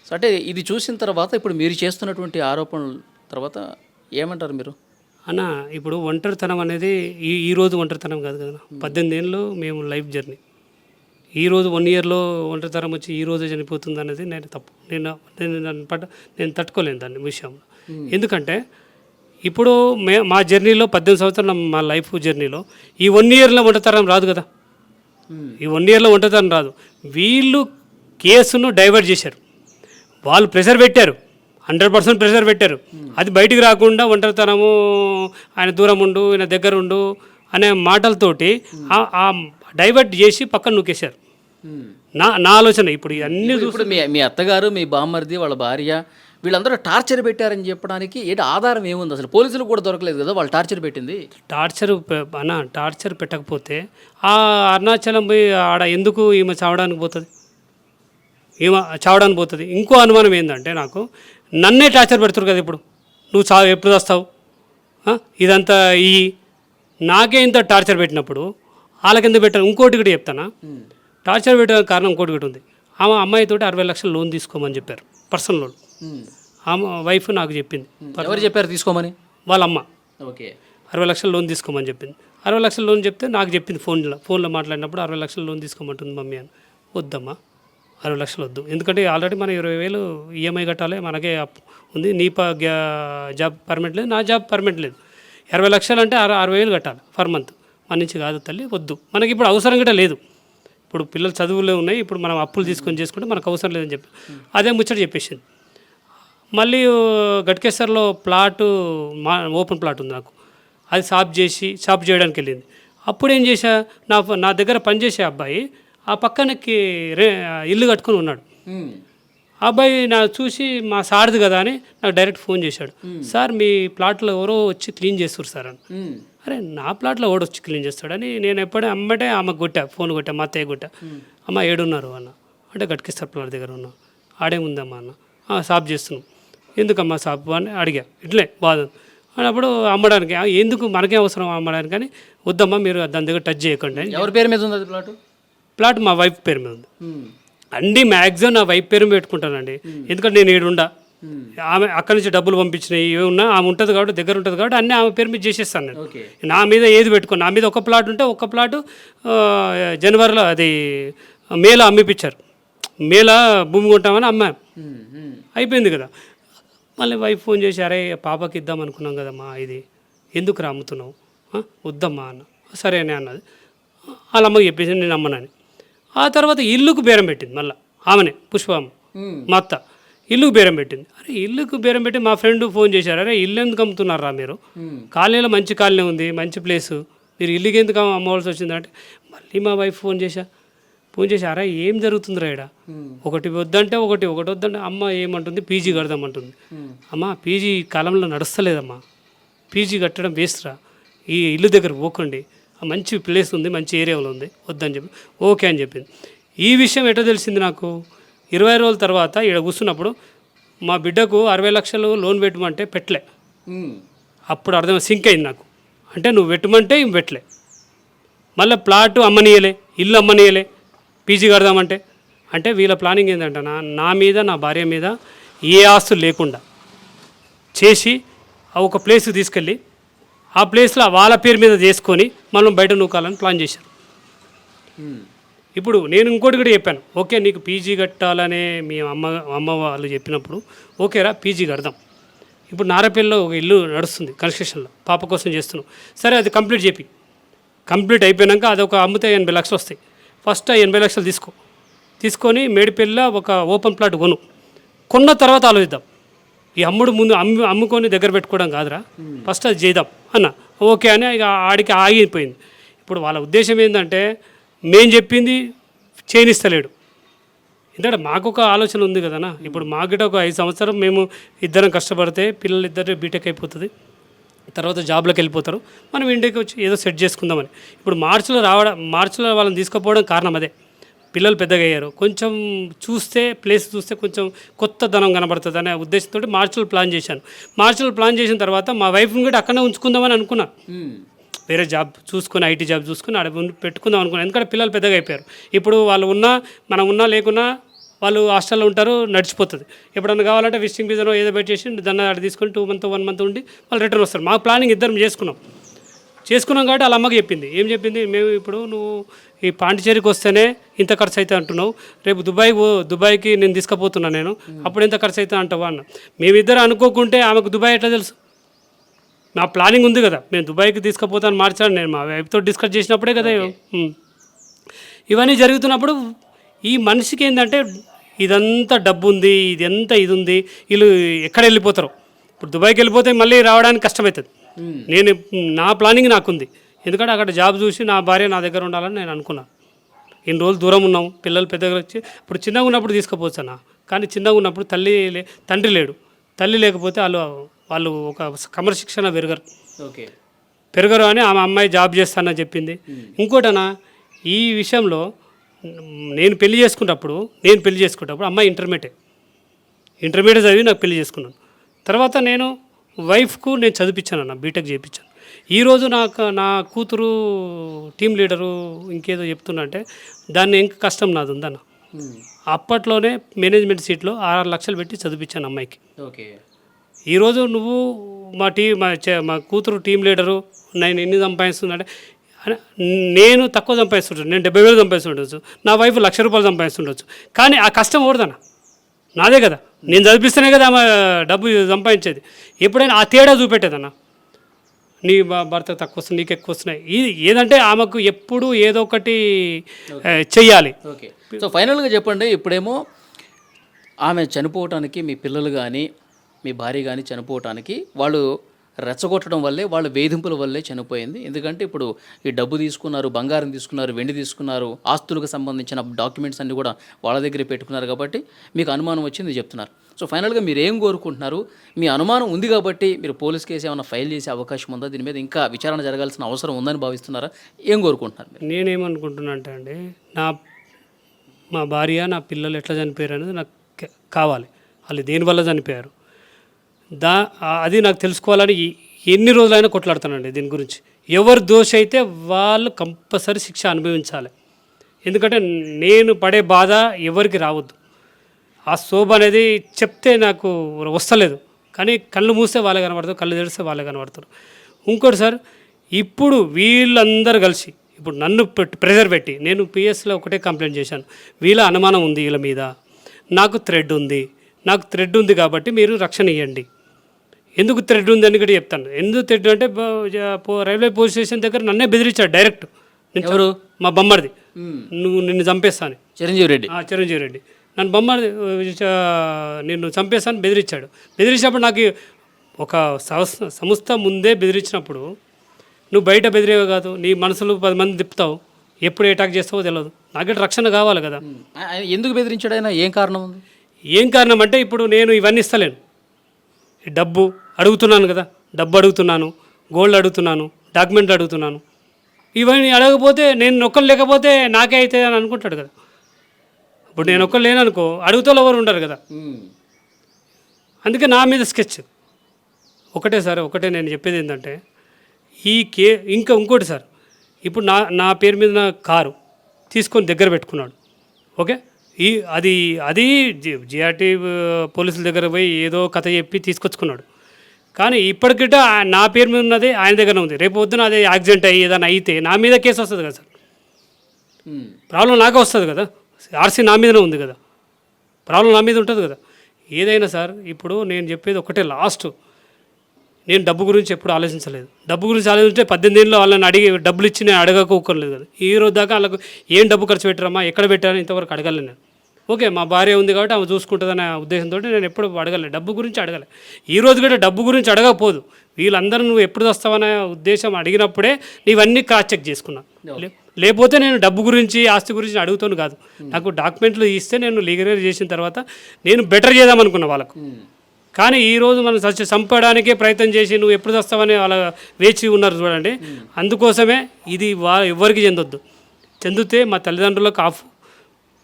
సో అంటే ఇది చూసిన తర్వాత ఇప్పుడు మీరు చేస్తున్నటువంటి ఆరోపణల తర్వాత ఏమంటారు మీరు? అన్న, ఇప్పుడు ఒంటరితనం అనేది ఈ రోజు ఒంటరితనం కాదు కదా. 18 ఏళ్ళు మేము లైఫ్ జర్నీ, ఈరోజు 1 ఇయర్లో ఒంటరితనం వచ్చి ఈ రోజు చనిపోతుంది అనేది నేను తప్పు, నేను తట్టుకోలేను దాన్ని విషయంలో. ఎందుకంటే ఇప్పుడు మా జర్నీలో 18 సంవత్సరాల మా లైఫ్ జర్నీలో ఈ 1 ఇయర్లో ఒంటరితనం రాదు కదా. ఈ 1 ఇయర్లో ఒంటరితనం రాదు. వీళ్ళు కేసును డైవర్ట్ చేశారు, వాళ్ళు ప్రెషర్ పెట్టారు, 100% ప్రెషర్ పెట్టారు. అది బయటికి రాకుండా ఒంటరితనము, ఆయన దూరం ఉండు, ఆయన దగ్గర ఉండు అనే మాటలతోటి డైవర్ట్ చేసి పక్కన నూకేశారు. నా ఆలోచన ఇప్పుడు అన్ని. ఇప్పుడు మీ అత్తగారు, మీ బామ్మర్ది, వాళ్ళ భార్య వీళ్ళందరూ టార్చర్ పెట్టారని చెప్పడానికి ఏంటి ఆధారం ఏముంది? అసలు పోలీసులు కూడా దొరకలేదు కదా వాళ్ళు టార్చర్ పెట్టింది. టార్చర్ పెట్టకపోతే ఆ అరుణాచలం పోయి ఆడ ఎందుకు ఈమె చావడానికి పోతుంది? ఇంకో అనుమానం ఏంటంటే, నాకు నన్నే టార్చర్ పెడుతురు కదా. ఇప్పుడు నువ్వు ఎప్పుడు వస్తావు, ఇదంతా నాకే ఇంత టార్చర్ పెట్టినప్పుడు వాళ్ళకెందుకు పెట్టారు? ఇంకోటి కూడా చెప్తానా, టార్చర్ పెట్టడానికి కారణం ఇంకోటి కూడా ఉంది. ఆమె అమ్మాయితోటి 60 లక్షలు లోన్ తీసుకోమని చెప్పారు, పర్సనల్ లోన్. ఆమె వైఫ్ నాకు చెప్పింది, ఎవరు చెప్పారు తీసుకోమని? వాళ్ళ అమ్మ ఓకే. 60 లక్షలు లోన్ తీసుకోమని చెప్పింది. 60 లక్షలు లోన్ చెప్తే నాకు చెప్పింది ఫోన్లో మాట్లాడినప్పుడు 60 లక్షలు లోన్ తీసుకోమంటుంది మమ్మీ అని. వద్దమ్మా, 60 లక్షలు వద్దు, ఎందుకంటే ఆల్రెడీ మనం 20,000 ఈఎంఐ కట్టాలి, మనకే అప్పు ఉంది, నీ జాబ్ పర్మనెంట్ లేదు, నా జాబ్ పర్మనెంట్ లేదు. 60 లక్షలు అంటే 60,000 కట్టాలి పర్ మంత్. మన నుంచి కాదు తల్లి, వద్దు, మనకి ఇప్పుడు అవసరం కూడా లేదు, ఇప్పుడు పిల్లలు చదువులే ఉన్నాయి, ఇప్పుడు మనం అప్పులు తీసుకొని చేసుకుంటే మనకు అవసరం లేదని చెప్పి అదే ముచ్చట చెప్పేసింది. మళ్ళీ గట్కేశ్వర్లో ప్లాటు ఓపెన్ ప్లాట్ ఉంది నాకు, అది షాప్ చేయడానికి వెళ్ళింది. అప్పుడు ఏం చేశా, నా దగ్గర పనిచేసే అబ్బాయి ఆ పక్కనకి ఇల్లు కట్టుకొని ఉన్నాడు. ఆ అబ్బాయి నాకు చూసి మా సార్ది కదా అని నాకు డైరెక్ట్ ఫోన్ చేశాడు, సార్ మీ ప్లాట్లో ఎవరో వచ్చి క్లీన్ చేస్తారు సార్ అని. అరే నా ప్లాట్లో ఎవడో వచ్చి క్లీన్ చేస్తాడని నేను ఎప్పుడే అమ్మటే ఆమెకు కొట్టా, ఫోన్ కొట్టా, మా అత్తయ్య కొట్టా. అమ్మ ఏడున్నారు అన్న అంటే గట్కేశ్వర్ ప్లాట్ దగ్గర ఉన్నా. ఆడేముందమ్మా అన్న, షాప్ చేస్తున్నాం. ఎందుకమ్మా షాప్ అని అడిగా, ఇట్లే బాధ అన్నప్పుడు అమ్మడానికి. ఎందుకు మనకే అవసరం అమ్మడానికి అని, వద్దమ్మా మీరు దాని దగ్గర టచ్ చేయకండి అని. ఎవరి పేరు మీద ఉంది అది ప్లాట్ మా వైఫ్ పేరు మీద ఉంది. అన్నీ మ్యాక్సిమం నా వైఫ్ పేరు పెట్టుకుంటానండి, ఎందుకంటే నేను ఏడుండా, ఆమె అక్కడి నుంచి డబ్బులు పంపించినాయి ఇవి ఉన్నా, ఆమె ఉంటుంది కాబట్టి దగ్గర ఉంటుంది కాబట్టి అన్నీ ఆమె పేరు మీద చేసేస్తాను నేను. నా మీద ఏది పెట్టుకుని, నా మీద ఒక ప్లాట్ ఉంటే ఒక ప్లాటు జనవరిలో అది మేలో అమ్మిపించారు, మేలో భూమి కొంటామని అమ్మా, అయిపోయింది కదా. మళ్ళీ వైఫ్ ఫోన్ చేసి, అరే పాపకి ఇద్దాం అనుకున్నాం కదమ్మా, ఇది ఎందుకు రా అమ్ముతున్నావు, వద్దమ్మా అన్న. సరే అని అన్నది. వాళ్ళ అమ్మకి చెప్పేసి నేను అమ్మనని. ఆ తర్వాత ఇల్లుకు బేరం పెట్టింది మళ్ళీ ఆమెనే, పుష్పమ్మ మా అత్త ఇల్లుకు బేరం పెట్టింది. అరే ఇల్లుకు బేరం పెట్టి మా ఫ్రెండ్ ఫోన్ చేశారు, అరే ఇల్లు ఎందుకు అమ్ముతున్నారా మీరు, కాలనీలో మంచి కాలనీ ఉంది, మంచి ప్లేసు, మీరు ఇల్లుకి ఎందుకు అమ్మవలసి వచ్చిందంటే మళ్ళీ మా వైఫ్ ఫోన్ చేసి అరే ఏం జరుగుతుందిరా ఇక్కడ, ఒకటి వద్దంటే ఒకటి వద్దంటే అమ్మ ఏమంటుంది, పీజీ కడదామంటుంది. అమ్మ పీజీ కాలంలో నడుస్తలేదమ్మా, పీజీ కట్టడం వేస్ట్రా, ఈ ఇల్లు దగ్గర పోకండి, మంచి ప్లేస్ ఉంది, మంచి ఏరియాలో ఉంది, వద్దని చెప్పి ఓకే అని చెప్పింది. ఈ విషయం ఎట్లా తెలిసింది నాకు, 20 రోజుల తర్వాత ఇక్కడ కూర్చున్నప్పుడు మా బిడ్డకు 60 లక్షలు లోన్ పెట్టమంటే పెట్టలే. అప్పుడు అర్థం సింక్ అయింది నాకు, అంటే నువ్వు పెట్టమంటే ఇవి పెట్టలే, మళ్ళీ ప్లాట్ అమ్మనీయలే, ఇల్లు అమ్మనీయలే, పీజీ కడదామంటే. అంటే వీళ్ళ ప్లానింగ్ ఏంటంటే నా మీద నా భార్య మీద ఏ ఆస్తులు లేకుండా చేసి ఒక ప్లేస్కి తీసుకెళ్ళి ఆ ప్లేస్లో వాళ్ళ పేరు మీద చేసుకొని మనం బయట నూకాలని ప్లాన్ చేశారు. ఇప్పుడు నేను ఇంకోటి కూడా చెప్పాను, ఓకే నీకు పీజీ కట్టాలనే మీ అమ్మ వాళ్ళు చెప్పినప్పుడు ఓకేరా పీజీ కడదాం. ఇప్పుడు నారపల్లిలో ఒక ఇల్లు నడుస్తుంది కన్స్ట్రక్షన్లో, పాప కోసం చేస్తున్నాం, సరే అది కంప్లీట్ అయిపోయాక అది ఒక అమ్మితే 80 లక్షలు వస్తాయి. ఫస్ట్ 80 లక్షలు తీసుకొని మేడిపల్లిలో ఒక ఓపెన్ ప్లాట్ కొన్న తర్వాత ఆలోచిద్దాం, ఈ ముందు అమ్ముకొని దగ్గర పెట్టుకోవడం కాదురా, ఫస్ట్ అది చేద్దాం అన్న. ఓకే అని ఇక ఆడికి ఆగిపోయింది. ఇప్పుడు వాళ్ళ ఉద్దేశం ఏంటంటే మేము చెప్పింది చేయనిస్తలేడు, ఎందుకంటే మాకు ఒక ఆలోచన ఉంది కదనా. ఇప్పుడు మాకిట ఒక 5 సంవత్సరం మేము ఇద్దరం కష్టపడితే పిల్లలు ఇద్దరు బీటెక్ అయిపోతుంది, తర్వాత జాబ్లోకి వెళ్ళిపోతారు, మనం ఇంటికి వచ్చి ఏదో సెట్ చేసుకుందామని. ఇప్పుడు మార్చిలో వాళ్ళని తీసుకుపోవడం కారణం అదే, పిల్లలు పెద్దగా అయ్యారు, కొంచెం ప్లేస్ చూస్తే కొంచెం కొత్త ధనం కనబడుతుంది అనే ఉద్దేశంతో మార్చిలో ప్లాన్ చేశాను. మార్చిలో ప్లాన్ చేసిన తర్వాత మా వైఫ్ని కూడా అక్కడనే ఉంచుకుందామని అనుకున్నాను, వేరే జాబ్ చూసుకొని ఐటీ జాబ్ చూసుకొని ఆడ పెట్టుకుందాం అనుకున్నాను. ఎందుకంటే పిల్లలు పెద్దగా అయిపోయారు, ఇప్పుడు వాళ్ళు మనం ఉన్నా లేకున్నా వాళ్ళు హాస్టల్లో ఉంటారు, నడిచిపోతుంది. ఎప్పుడన్నా కావాలంటే విజిటింగ్ వీసాలో ఏదో పెట్టేసి దాన్ని అక్కడ తీసుకొని 2 మంత్ 1 మంత్ ఉండి వాళ్ళు రిటర్న్ వస్తారు. మా ప్లానింగ్ ఇద్దరం చేసుకున్నాం కాబట్టి వాళ్ళ అమ్మకి చెప్పింది, ఏం చెప్పింది, మేము ఇప్పుడు నువ్వు ఈ పాండిచేరికి వస్తేనే ఇంత ఖర్చు అవుతుంది అంటున్నావు, రేపు దుబాయ్కి నేను తీసుకుపోతున్నా, నేను అప్పుడు ఎంత ఖర్చు అవుతుంది అంటావా అన్న. మేమిద్దరు అనుకోకుంటే ఆమెకు దుబాయ్ ఎట్లా తెలుసు, నా ప్లానింగ్ ఉంది కదా, నేను దుబాయ్కి తీసుకుపోతాను మార్చాను, నేను మా వైఫ్తో డిస్కస్ చేసినప్పుడే కదా. ఇవన్నీ జరుగుతున్నప్పుడు ఈ మనిషికి ఏంటంటే ఇదంతా డబ్బు ఉంది, ఇది ఉంది, వీళ్ళు ఎక్కడ వెళ్ళిపోతారు. ఇప్పుడు దుబాయ్కి వెళ్ళిపోతే మళ్ళీ రావడానికి కష్టమవుతుంది. నా ప్లానింగ్ నాకుంది, ఎందుకంటే అక్కడ జాబ్ చూసి నా భార్య నా దగ్గర ఉండాలని నేను అనుకున్నాను. ఇన్ని రోజులు దూరం ఉన్నాం, పిల్లలు పెద్దగా వచ్చి ఇప్పుడు చిన్నగా ఉన్నప్పుడు తీసుకుపోవచ్చు అన్న, కానీ చిన్నగా ఉన్నప్పుడు తండ్రి లేడు, తల్లి లేకపోతే వాళ్ళు ఒక క్రమశిక్షణ పెరగరు అని ఆమె అమ్మాయి జాబ్ చేస్తానని చెప్పింది. ఇంకోటనా ఈ విషయంలో నేను పెళ్లి చేసుకున్నప్పుడు అమ్మాయి ఇంటర్మీడియట్ చదివి నాకు పెళ్లి చేసుకున్నాను. తర్వాత నేను వైఫ్కు నేను చదివించాను అన్న, బీటెక్ చేయించాను. ఈరోజు నా కూతురు టీం లీడరు ఇంకేదో చెప్తున్నా అంటే దాన్ని ఇంకా కష్టం నాది ఉందన్న. అప్పట్లోనే మేనేజ్మెంట్ సీట్లో 6 లక్షలు పెట్టి చదివించాను అమ్మాయికి. ఓకే. ఈరోజు నువ్వు మా కూతురు టీం లీడరు, నేను ఎన్ని సంపాదిస్తుందంటే నేను తక్కువ సంపాదిస్తుంటాను, నేను 70,000 సంపాదిస్తుండొచ్చు, నా వైఫ్ ₹1,00,000 సంపాదిస్తుండొచ్చు. కానీ ఆ కష్టం ఓడదన్నా నాదే కదా, నేను చదివిస్తేనే కదా ఆమె డబ్బు సంపాదించేది. ఎప్పుడైనా ఆ తేడా చూపెట్టేదన్నా, నీ భర్త తక్కువ వస్తుంది, నీకు ఎక్కువ వస్తున్నాయి. ఇది ఏదంటే ఆమెకు ఎప్పుడు ఏదో ఒకటి చెయ్యాలి. ఓకే. సో ఫైనల్గా చెప్పండి, ఇప్పుడేమో ఆమె చనిపోవటానికి మీ పిల్లలు కానీ మీ భార్య కానీ చనిపోవటానికి వాళ్ళు రెచ్చగొట్టడం వల్లే, వాళ్ళ వేధింపుల వల్లే చనిపోయింది. ఎందుకంటే ఇప్పుడు ఈ డబ్బు తీసుకున్నారు, బంగారం తీసుకున్నారు, వెండి తీసుకున్నారు, ఆస్తులకు సంబంధించిన డాక్యుమెంట్స్ అన్నీ కూడా వాళ్ళ దగ్గరే పెట్టుకున్నారు కాబట్టి మీకు అనుమానం వచ్చింది చెప్తున్నారు. సో ఫైనల్గా మీరు ఏం కోరుకుంటున్నారు? మీ అనుమానం ఉంది కాబట్టి మీరు పోలీస్ కేసు ఏమైనా ఫైల్ చేసే అవకాశం ఉందా? దీని మీద ఇంకా విచారణ జరగాల్సిన అవసరం ఉందని భావిస్తున్నారా? ఏం కోరుకుంటున్నారు మీరు? నేనేమనుకుంటున్నా అంటే అండి, మా భార్య నా పిల్లలు ఎట్లా చనిపోయారు అనేది నాకు కావాలి. వాళ్ళు దేనివల్ల చనిపోయారు అది నాకు తెలుసుకోవాలని ఎన్ని రోజులైనా కొట్లాడుతానండి దీని గురించి. ఎవరు దోష అయితే వాళ్ళు కంపల్సరీ శిక్ష అనుభవించాలి. ఎందుకంటే నేను పడే బాధ ఎవరికి రావద్దు. ఆ శోభ అనేది చెప్తే నాకు వస్తలేదు, కానీ కళ్ళు మూస్తే వాళ్ళే కనబడతారు, కళ్ళు తెరిస్తే వాళ్ళే కనబడతారు. ఇంకోటి సార్, ఇప్పుడు వీళ్ళందరూ కలిసి ఇప్పుడు నన్ను ప్రెజర్ పెట్టి, నేను పిఎస్లో ఒకటే కంప్లైంట్ చేశాను, వీళ్ళ అనుమానం ఉంది వీళ్ళ మీద, నాకు థ్రెడ్ ఉంది కాబట్టి మీరు రక్షణ ఇవ్వండి. ఎందుకు థ్రెడ్ ఉంది అని కూడా చెప్తాను. ఎందుకు థ్రెడ్ అంటే రైల్వే పోలీస్ స్టేషన్ దగ్గర నన్నే బెదిరించాడు డైరెక్ట్. ఎవరు? మా బొమ్మడిది. నిన్ను చంపేస్తాను, చిరంజీవి రెడ్డి నన్ను బొమ్మడిది నిన్ను చంపేస్తాను బెదిరించాడు. బెదిరించినప్పుడు నాకు ఒక సంస్థ ముందే బెదిరించినప్పుడు నువ్వు బయట బెదిరేవే కాదు, నీ మనసులో 10 మంది తిప్పుతావు, ఎప్పుడు అటాక్ చేస్తావో తెలియదు. నాకే రక్షణ కావాలి కదా. ఎందుకు బెదిరించాడు ఆయన? ఏం కారణం ఉంది? ఏం కారణం అంటే ఇప్పుడు నేను ఇవన్నీ ఇస్తలేను, డబ్బు అడుగుతున్నాను కదా, డబ్బు అడుగుతున్నాను, గోల్డ్ అడుగుతున్నాను, డాక్యుమెంట్ అడుగుతున్నాను. ఇవన్నీ అడగకపోతే, నేను ఒక్కరు లేకపోతే నాకే అవుతుంది అని అనుకుంటాడు కదా. ఇప్పుడు నేను ఒక్కరు లేననుకో అడుగుతాలో ఎవరు ఉండరు కదా. అందుకే నా మీద స్కెచ్ ఒకటే నేను చెప్పేది ఏంటంటే, ఇంకోటి సార్, ఇప్పుడు నా పేరు మీద కారు తీసుకొని దగ్గర పెట్టుకున్నాడు. ఓకే, అది జిఆర్టీ పోలీసుల దగ్గర పోయి ఏదో కథ చెప్పి తీసుకొచ్చుకున్నాడు. కానీ ఇప్పటికిట నా పేరు మీద ఉన్నది ఆయన దగ్గర ఉంది. రేపు పొద్దున అదే యాక్సిడెంట్ అయ్యి ఏదైనా అయితే నా మీద కేసు వస్తుంది కదా సార్. ప్రాబ్లం నాకే వస్తుంది కదా, ఆర్సీ నా మీదనే ఉంది కదా, ప్రాబ్లం నా మీద ఉంటుంది కదా. ఏదైనా సార్, ఇప్పుడు నేను చెప్పేది ఒకటే లాస్ట్, నేను డబ్బు గురించి ఎప్పుడు ఆలోచించలేదు. డబ్బు గురించి ఆలోచించే 18 ఏళ్ళలో వాళ్ళని అడిగి డబ్బులు ఇచ్చి నేను అడగకపోలేదు కదా. ఈ రోజు దాకా వాళ్ళకు ఏం డబ్బు ఖర్చు పెట్టారమ్మా, ఎక్కడ పెట్టారని ఇంతవరకు అడగలేదు నేను. ఓకే, మా భార్య ఉంది కాబట్టి ఆమె చూసుకుంటుందనే ఉద్దేశంతో నేను ఎప్పుడు అడగలేదు, డబ్బు గురించి అడగలేదు. ఈ రోజు కూడా డబ్బు గురించి అడగకపోదు, వీళ్ళందరూ నువ్వు ఎప్పుడు వస్తావనే ఉద్దేశం అడిగినప్పుడే నీవన్నీ క్రాస్ చెక్ చేసుకున్నా. లేకపోతే నేను డబ్బు గురించి ఆస్తి గురించి అడుగుతాను కాదు. నాకు డాక్యుమెంట్లు ఇస్తే నేను లీగలైజ్ చేసిన తర్వాత నేను బెటర్ చేద్దామనుకున్నా వాళ్ళకు. కానీ ఈరోజు మనం చంపడానికే ప్రయత్నం చేసి నువ్వు ఎప్పుడు వస్తావని వాళ్ళ వేచి ఉన్నారు చూడండి. అందుకోసమే ఇది ఎవరికి చెందితే మా తల్లిదండ్రులకు ఆఫ్,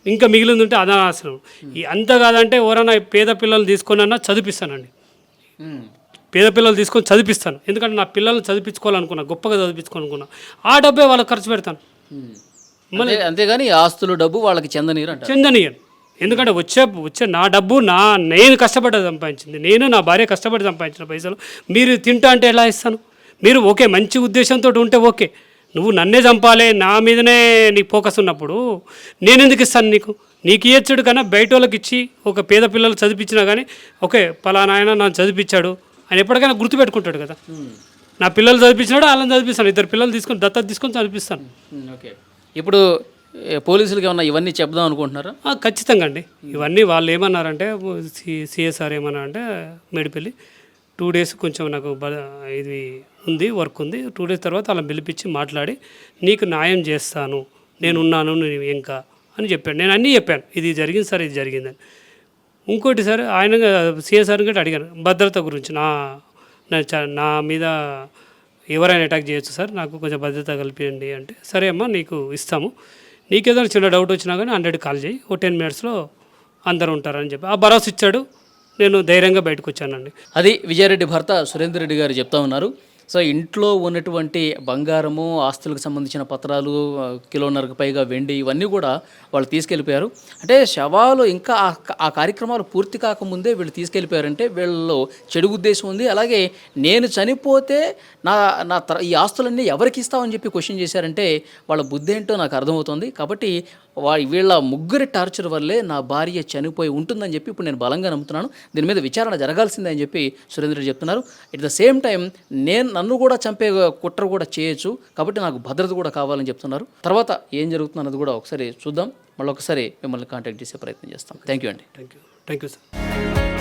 ఇంకా మిగిలింది ఉంటే అనాశనం. అంత కాదంటే ఎవరైనా పేద పిల్లలు తీసుకొని చదివిస్తానండి, పేద పిల్లలు తీసుకొని చదివిస్తాను. ఎందుకంటే నా పిల్లల్ని చదివించుకోవాలనుకున్నా, గొప్పగా చదివించుకోవాలనుకున్నా, ఆ డబ్బే వాళ్ళకి ఖర్చు పెడతాను. అంతేగాని ఆస్తులు డబ్బు వాళ్ళకి చెందనీయను. ఎందుకంటే వచ్చే నా డబ్బు నేను కష్టపడి సంపాదించింది, నేను నా భార్య కష్టపడి సంపాదించిన పైసలు మీరు తింటా అంటే ఎలా ఇస్తాను? మీరు ఓకే మంచి ఉద్దేశంతో ఉంటే ఓకే, నువ్వు నన్నే చంపాలి, నా మీదనే నీ ఫోకస్ ఉన్నప్పుడు నేను ఎందుకు ఇస్తాను నీకు ఇచ్చడు కన్నా బయట వాళ్ళకి ఇచ్చి ఒక పేద పిల్లలు చదివించినా కానీ ఓకే పలానా ఆయన నన్ను చదివించాడు అని ఎప్పటికైనా గుర్తుపెట్టుకుంటాడు కదా. నా పిల్లలు చదివించినాడు, వాళ్ళని చదివిస్తాను, 2 పిల్లలు తీసుకొని దత్తత తీసుకొని చదివిస్తాను. ఓకే, ఇప్పుడు పోలీసులకి ఏమన్నా ఇవన్నీ చెప్దాం అనుకుంటున్నారా? ఖచ్చితంగా అండి. ఇవన్నీ వాళ్ళు ఏమన్నారంటే, సిఎస్ఆర్ ఏమన్నారంటే, మేడిపల్లి 2 డేస్ కొంచెం నాకు ఇది ఉంది, వర్క్ ఉంది, 2 డేస్ తర్వాత అలా పిలిపించి మాట్లాడి నీకు న్యాయం చేస్తాను, నేనున్నాను, నేను ఇంకా అని చెప్పాను. నేను అన్నీ చెప్పాను, ఇది జరిగింది సార్, ఇది జరిగిందని. ఇంకోటి సార్, ఆయన సిఎస్ఆర్ గట్టి అడిగాను భద్రత గురించి, నా మీద ఎవరైనా అటాక్ చేయొచ్చు సార్, నాకు కొంచెం భద్రత కల్పించండి అంటే, సరే అమ్మా నీకు ఇస్తాము, నీకేదైనా చిన్న డౌట్ వచ్చినా కానీ 100 కాల్ చేయి, ఓ 10 మినిట్స్లో అందరూ ఉంటారని చెప్పి ఆ భరోసా ఇచ్చాడు. నేను ధైర్యంగా బయటకు వచ్చానండి. అది విజయారెడ్డి భర్త సురేందర్ రెడ్డి గారు చెప్తా ఉన్నారు. సో ఇంట్లో ఉన్నటువంటి బంగారము, ఆస్తులకు సంబంధించిన పత్రాలు, కిలోన్నరకు పైగా వెండి, ఇవన్నీ కూడా వాళ్ళు తీసుకెళ్ళిపోయారు. అంటే శవాలు ఇంకా ఆ కార్యక్రమాలు పూర్తి కాకముందే వీళ్ళు తీసుకెళ్ళిపోయారంటే వీళ్ళలో చెడు ఉద్దేశం ఉంది. అలాగే నేను చనిపోతే ఈ ఆస్తులన్నీ ఎవరికి ఇస్తామని చెప్పి క్వశ్చన్ చేశారంటే వాళ్ళ బుద్ధి ఏంటో నాకు అర్థమవుతుంది. కాబట్టి వీళ్ళ ముగ్గురి టార్చర్ వల్లే నా భార్య చనిపోయి ఉంటుందని చెప్పి ఇప్పుడు నేను బలంగా నమ్ముతున్నాను. దీని మీద విచారణ జరగాల్సిందే అని చెప్పి సురేంద్ర చెప్తున్నారు. ఎట్ ద సేమ్ టైం నన్ను కూడా చంపే కుట్ర కూడా చేయొచ్చు, కాబట్టి నాకు భద్రత కూడా కావాలని చెప్తున్నారు. తర్వాత ఏం జరుగుతుంది అన్నది కూడా ఒకసారి చూద్దాం. మళ్ళీ ఒకసారి మిమ్మల్ని కాంటాక్ట్ చేసే ప్రయత్నం చేస్తాం. థ్యాంక్ యూ అండి. Thank you sir.